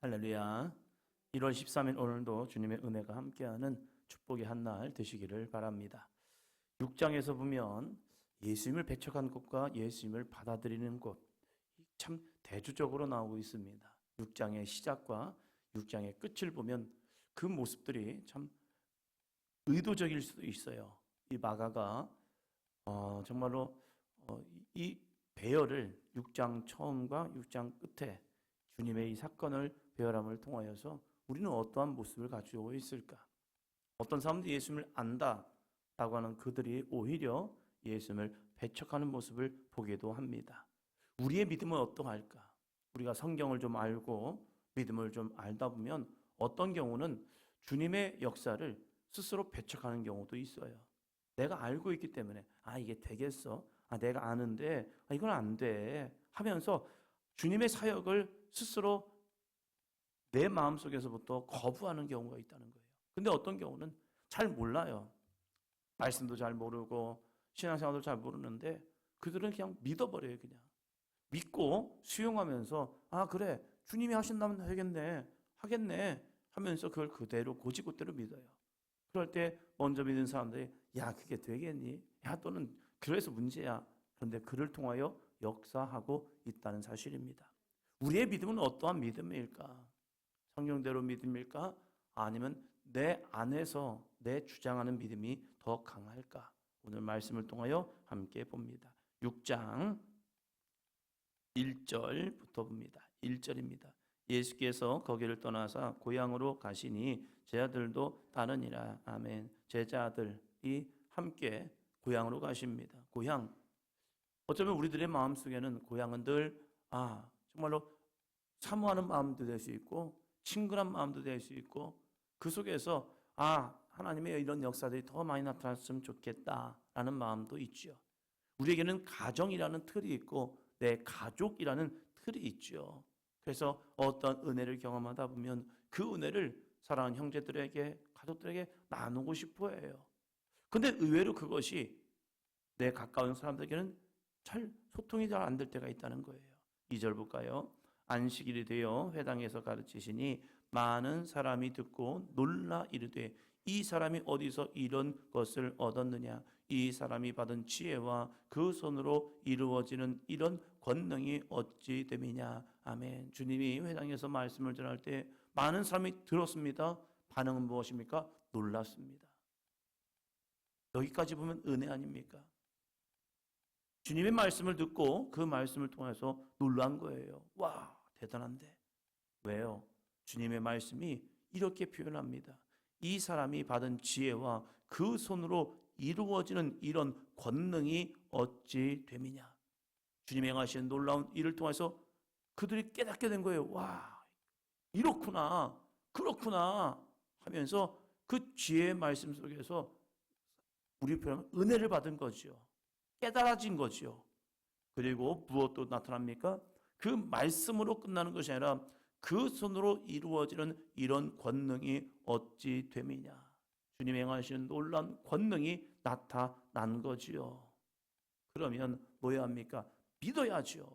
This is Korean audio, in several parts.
할렐루야. 1월 13일 오늘도 주님의 은혜가 함께하는 축복의 한 날 되시기를 바랍니다. 6장에서 보면 예수님을 배척한 곳과 예수님을 받아들이는 곳, 참 대조적으로 나오고 있습니다. 6장의 시작과 6장의 끝을 보면 그 모습들이 참 의도적일 수도 있어요. 이 마가가 정말로 이 배열을 6장 처음과 6장 끝에 주님의 이 사건을 배열함을 통하여서 우리는 어떠한 모습을 가지고 있을까? 어떤 사람들이 예수님을 안다라고 하는 그들이 오히려 예수님을 배척하는 모습을 보기도 합니다. 우리의 믿음은 어떠할까? 우리가 성경을 좀 알고 믿음을 좀 알다 보면 어떤 경우는 주님의 역사를 스스로 배척하는 경우도 있어요. 내가 알고 있기 때문에 이게 되겠어? 내가 아는데 이건 안 돼 하면서 주님의 사역을 스스로 내 마음속에서부터 거부하는 경우가 있다는 거예요. 근데 어떤 경우는 잘 몰라요. 말씀도 잘 모르고 신앙생활도 잘 모르는데 그들은 그냥 믿어버려요. 그냥 믿고 수용하면서 그래 주님이 하신다면 하겠네 하면서 그걸 그대로 고지고대로 믿어요. 그럴 때 먼저 믿은 사람들이 그게 되겠니? 또는 그래서 문제야. 그런데 그를 통하여 역사하고 있다는 사실입니다. 우리의 믿음은 어떠한 믿음일까? 성경대로 믿음일까? 아니면 내 안에서 내 주장하는 믿음이 더 강할까? 오늘 말씀을 통하여 함께 봅니다. 6장 1절부터 봅니다. 1절입니다. 예수께서 거기를 떠나사 고향으로 가시니 제자들도 따르니라. 아멘. 제자들이 함께 고향으로 가십니다. 고향. 어쩌면 우리들의 마음속에는 고향은 늘 정말로 사모하는 마음도 될 수 있고 친근한 마음도 될 수 있고 그 속에서 하나님의 이런 역사들이 더 많이 나타났으면 좋겠다라는 마음도 있죠. 우리에게는 가정이라는 틀이 있고 내 가족이라는 틀이 있죠. 그래서 어떤 은혜를 경험하다 보면 그 은혜를 사랑하는 형제들에게 가족들에게 나누고 싶어 해요. 근데 의외로 그것이 내 가까운 사람들에게는 소통이 잘 안 될 때가 있다는 거예요. 2절 볼까요? 안식일이 되어 회당에서 가르치시니 많은 사람이 듣고 놀라 이르되 이 사람이 어디서 이런 것을 얻었느냐? 이 사람이 받은 지혜와 그 손으로 이루어지는 이런 권능이 어찌 됨이냐? 아멘. 주님이 회당에서 말씀을 전할 때 많은 사람이 들었습니다. 반응은 무엇입니까? 놀랐습니다. 여기까지 보면 은혜 아닙니까? 주님의 말씀을 듣고 그 말씀을 통해서 놀란 거예요. 와, 대단한데. 왜요? 주님의 말씀이 이렇게 표현합니다. 이 사람이 받은 지혜와 그 손으로 이루어지는 이런 권능이 어찌 됨이냐. 주님이 행하신 놀라운 일을 통해서 그들이 깨닫게 된 거예요. 와, 이렇구나, 그렇구나 하면서 그 지혜의 말씀 속에서 우리 표현하면 은혜를 받은 거죠. 깨달아진 거죠. 그리고 무엇도 나타납니까? 그 말씀으로 끝나는 것이 아니라 그 손으로 이루어지는 이런 권능이 어찌 됨이냐. 주님이 행하시는 놀라운 권능이 나타난 거지요. 그러면 뭐 해야 합니까? 믿어야죠.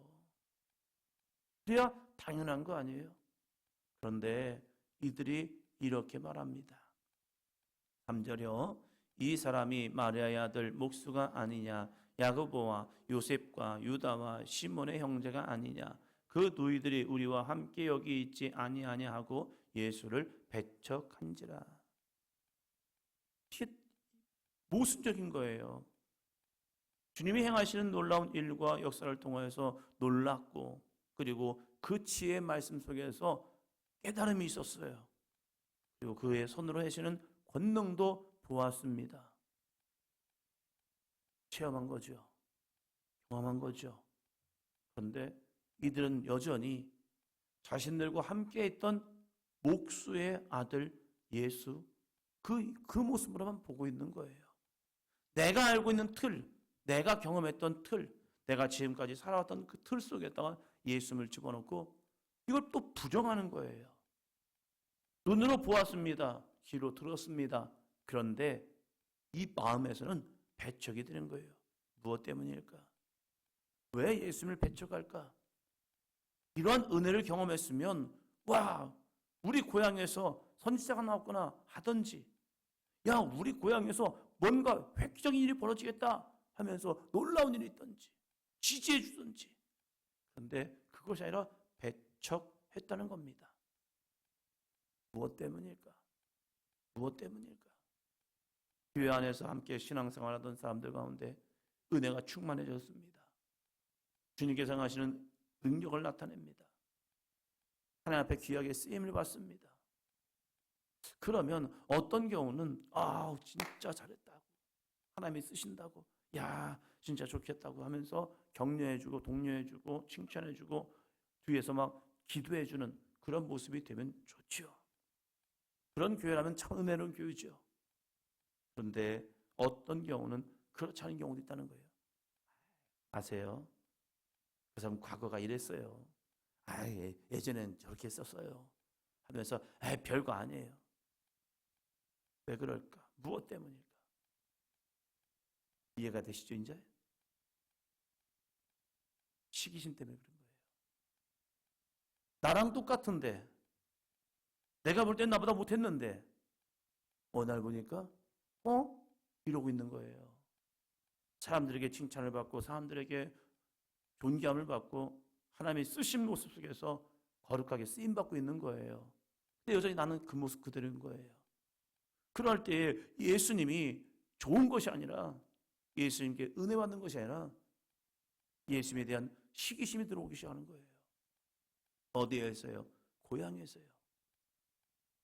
그래야 당연한 거 아니에요? 그런데 이들이 이렇게 말합니다. 3절이요. 이 사람이 마리아의 아들 목수가 아니냐? 야고보와 요셉과 유다와 시몬의 형제가 아니냐? 그 너희들이 우리와 함께 여기 있지 아니하냐 하고 예수를 배척한지라. 모순적인 거예요. 주님이 행하시는 놀라운 일과 역사를 통해서 놀랐고 그리고 그 지혜의 말씀 속에서 깨달음이 있었어요. 그리고 그의 손으로 하시는 권능도 보았습니다. 체험한 거죠. 경험한 거죠. 그런데 이들은 여전히 자신들과 함께 있던 목수의 아들 예수 그 모습으로만 보고 있는 거예요. 내가 알고 있는 틀, 내가 경험했던 틀, 내가 지금까지 살아왔던 그 틀 속에다가 예수님을 집어넣고 이걸 또 부정하는 거예요. 눈으로 보았습니다. 귀로 들었습니다. 그런데 이 마음에서는 배척이 되는 거예요. 무엇 때문일까? 왜 예수님을 배척할까? 이러한 은혜를 경험했으면 와, 우리 고향에서 선지자가 나왔거나 하든지, 야, 우리 고향에서 뭔가 획기적인 일이 벌어지겠다 하면서 놀라운 일이 있든지 지지해 주든지. 그런데 그것이 아니라 배척했다는 겁니다. 무엇 때문일까? 무엇 때문일까? 교회 안에서 함께 신앙생활하던 사람들 가운데 은혜가 충만해졌습니다. 주님께서 행하시는 능력을 나타냅니다. 하나님 앞에 귀하게 쓰임을 받습니다. 그러면 어떤 경우는 진짜 잘했다고, 하나님이 쓰신다고, 야 진짜 좋겠다고 하면서 격려해주고 독려해주고 칭찬해주고 뒤에서 막 기도해주는 그런 모습이 되면 좋죠. 그런 교회라면 참 은혜로운 교회죠. 그런데 어떤 경우는 그렇지 않은 경우도 있다는 거예요. 아세요? 그 사람 과거가 이랬어요. 예전엔 저렇게 했었어요 하면서 별거 아니에요. 왜 그럴까? 무엇 때문일까? 이해가 되시죠 이제? 시기심 때문에 그런 거예요. 나랑 똑같은데, 내가 볼 땐 나보다 못했는데 어느 날 보니까 이러고 있는 거예요. 사람들에게 칭찬을 받고 사람들에게 존경을 받고 하나님의 쓰신 모습 속에서 거룩하게 쓰임받고 있는 거예요. 근데 여전히 나는 그 모습 그대로인 거예요. 그럴 때 예수님이 좋은 것이 아니라, 예수님께 은혜 받는 것이 아니라 예수님에 대한 시기심이 들어오기 시작하는 거예요. 어디에서요? 고향에서요.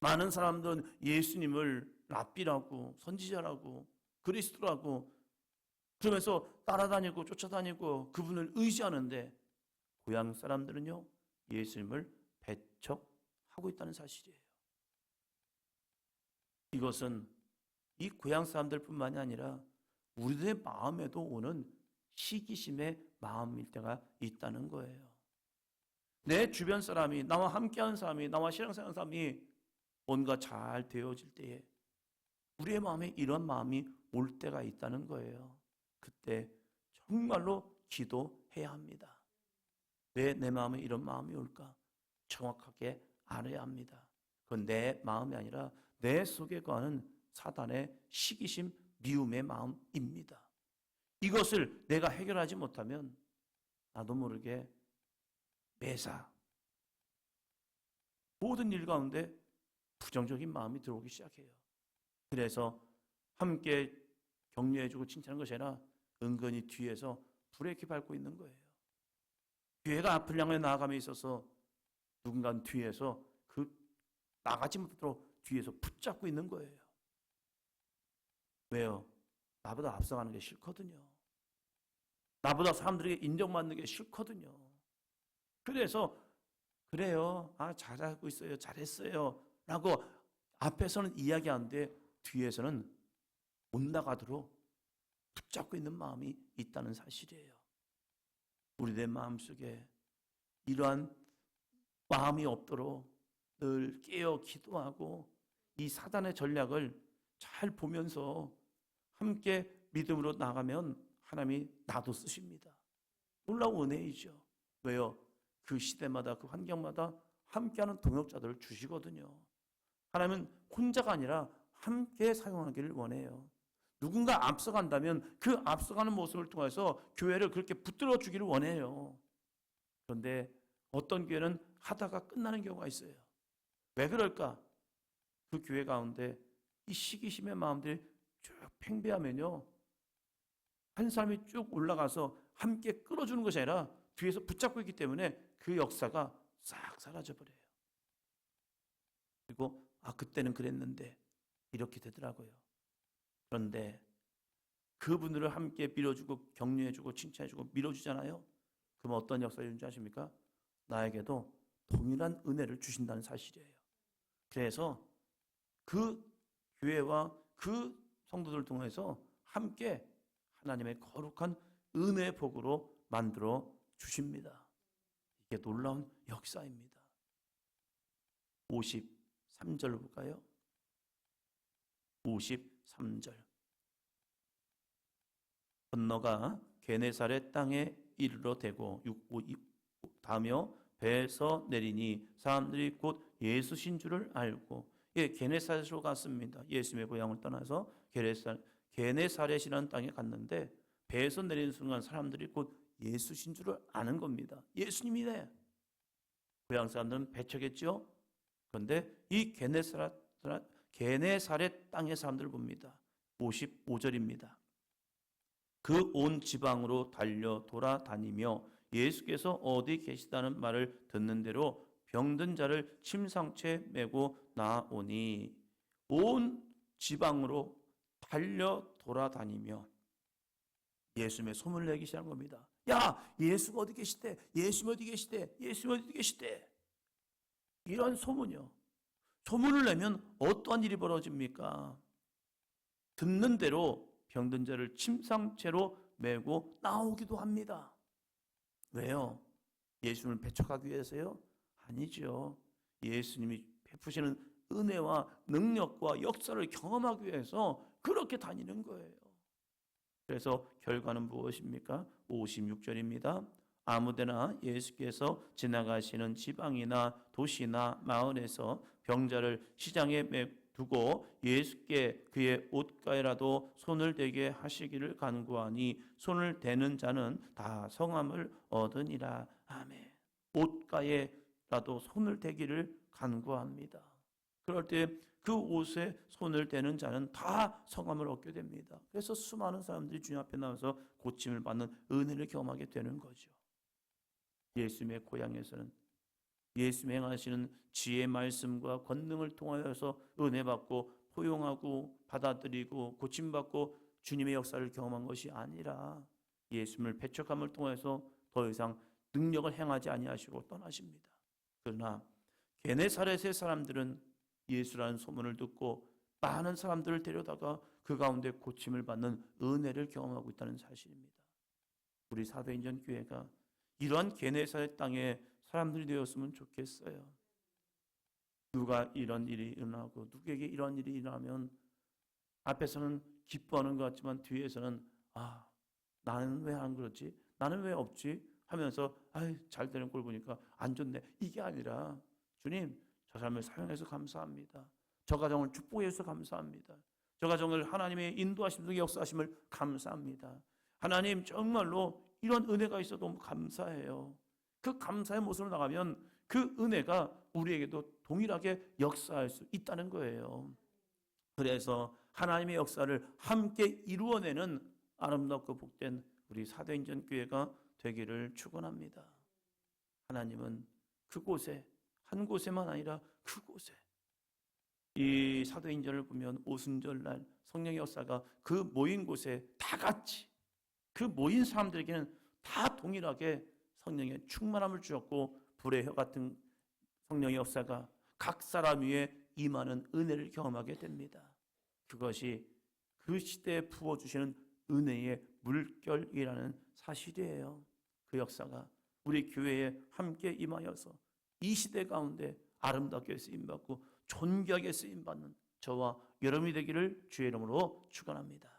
많은 사람들은 예수님을 랍비라고, 선지자라고, 그리스도라고 그러면서 따라다니고 쫓아다니고 그분을 의지하는데, 고향 사람들은요 예수님을 배척하고 있다는 사실이에요. 이것은 이 고향 사람들뿐만이 아니라 우리들의 마음에도 오는 시기심의 마음일 때가 있다는 거예요. 내 주변 사람이, 나와 함께하는 사람이, 나와 신앙생활하는 사람이 뭔가 잘 되어질 때에 우리의 마음에 이런 마음이 올 때가 있다는 거예요. 그때 정말로 기도해야 합니다. 왜 내 마음에 이런 마음이 올까? 정확하게 알아야 합니다. 그건 내 마음이 아니라 내 속에 거하는 사단의 시기심, 미움의 마음입니다. 이것을 내가 해결하지 못하면 나도 모르게 매사 모든 일 가운데 부정적인 마음이 들어오기 시작해요. 그래서 함께 격려해주고 칭찬하는 것이 아니라 은근히 뒤에서 브레이크 밟고 있는 거예요. 교회가 앞을 향해 나아감에 있어서 누군가 뒤에서 나가지 못하도록 뒤에서 붙잡고 있는 거예요. 왜요? 나보다 앞서가는 게 싫거든요. 나보다 사람들에게 인정받는 게 싫거든요. 그래서 그래요, 잘하고 있어요, 잘했어요 라고 앞에서는 이야기하는데 뒤에서는 못 나가도록 붙잡고 있는 마음이 있다는 사실이에요. 우리의 마음속에 이러한 마음이 없도록 늘 깨어 기도하고 이 사단의 전략을 잘 보면서 함께 믿음으로 나가면 하나님이 나도 쓰십니다. 놀라운 은혜이죠. 왜요? 그 시대마다 그 환경마다 함께하는 동역자들을 주시거든요. 하나님은 혼자가 아니라 함께 사용하기를 원해요. 누군가 앞서간다면 그 앞서가는 모습을 통해서 교회를 그렇게 붙들어 주기를 원해요. 그런데 어떤 교회는 하다가 끝나는 경우가 있어요. 왜 그럴까? 그 교회 가운데 이 시기심의 마음들이 쭉 팽배하면요, 한 사람이 쭉 올라가서 함께 끌어주는 것이 아니라 뒤에서 붙잡고 있기 때문에 그 역사가 싹 사라져버려요. 그리고 그때는 그랬는데 이렇게 되더라고요. 그런데 그분들을 함께 밀어주고 격려해주고 칭찬해주고 밀어주잖아요. 그럼 어떤 역사를 주는지 아십니까? 나에게도 동일한 은혜를 주신다는 사실이에요. 그래서 그 교회와 그 성도들을 통해서 함께 하나님의 거룩한 은혜의 복으로 만들어 주십니다. 이게 놀라운 역사입니다. 53절 볼까요? 53절. 건너가 게네사렛 땅에 이르러 대고 다며 배에서 내리니 사람들이 곧 예수신 줄을 알고 게네사렛으로 갔습니다. 예수님의 고향을 떠나서 게네사렛이라는 땅에 갔는데 배에서 내리는 순간 사람들이 곧 예수신 줄을 아는 겁니다. 예수님이네. 고향 사람들은 배척했죠. 그런데 이 게네사렛 땅의 사람들을 봅니다. 55절입니다. 그 온 지방으로 달려 돌아다니며 예수께서 어디 계시다는 말을 듣는 대로 병든 자를 침상채 메고 나오니 온 지방으로 달려 돌아다니며 예수님의 소문을 내기 시작한 겁니다. 야, 예수가 어디 계시대? 예수님 어디 계시대? 예수님 어디 계시대? 이런 소문이요. 소문을 내면 어떠한 일이 벌어집니까? 듣는 대로 병든 자를 침상채로 메고 나오기도 합니다. 왜요? 예수님을 배척하기 위해서요? 아니죠. 예수님이 베푸시는 은혜와 능력과 역사를 경험하기 위해서 그렇게 다니는 거예요. 그래서 결과는 무엇입니까? 56절입니다. 아무데나 예수께서 지나가시는 지방이나 도시나 마을에서 병자를 시장에 두고 예수께 그의 옷가에라도 손을 대게 하시기를 간구하니 손을 대는 자는 다 성함을 얻으니라. 아멘. 옷가에라도 손을 대기를 간구합니다. 그럴 때 그 옷에 손을 대는 자는 다 성함을 얻게 됩니다. 그래서 수많은 사람들이 주님 앞에 나와서 고침을 받는 은혜를 경험하게 되는 거죠. 예수님의 고향에서는 예수님 행하시는 지혜의 말씀과 권능을 통하여서 은혜 받고 포용하고 받아들이고 고침받고 주님의 역사를 경험한 것이 아니라 예수님을 배척함을 통해서 더 이상 능력을 행하지 아니하시고 떠나십니다. 그러나 게네사렛의 사람들은 예수라는 소문을 듣고 많은 사람들을 데려다가 그 가운데 고침을 받는 은혜를 경험하고 있다는 사실입니다. 우리 사도행전 교회가 이러한 게네사렛 땅에 사람들이 되었으면 좋겠어요. 누가 이런 일이 일어나고 누구에게 이런 일이 일어나면 앞에서는 기뻐하는 것 같지만 뒤에서는 나는 왜 안 그렇지? 나는 왜 없지? 하면서 잘 되는 꼴 보니까 안 좋네. 이게 아니라 주님 저 사람을 사용해서 감사합니다. 저 가정을 축복해 주셔서 감사합니다. 저 가정을 하나님의 인도하심과 역사하심을 감사합니다. 하나님 정말로 이런 은혜가 있어 너무 감사해요. 그 감사의 모습으로 나가면 그 은혜가 우리에게도 동일하게 역사할 수 있다는 거예요. 그래서 하나님의 역사를 함께 이루어내는 아름답고 복된 우리 사도행전 교회가 되기를 축원합니다. 하나님은 그곳에 한 곳에만 아니라 그곳에 이 사도행전을 보면 오순절날 성령의 역사가 그 모인 곳에 다 같이 그 모인 사람들에게는 다 동일하게 성령의 충만함을 주었고 불의 혀 같은 성령의 역사가 각 사람 위에 임하는 은혜를 경험하게 됩니다. 그것이 그 시대에 부어주시는 은혜의 물결이라는 사실이에요. 그 역사가 우리 교회에 함께 임하여서 이 시대 가운데 아름답게 쓰임받고 존귀하게 쓰임받는 저와 여러분이 되기를 주의 이름으로 축원합니다.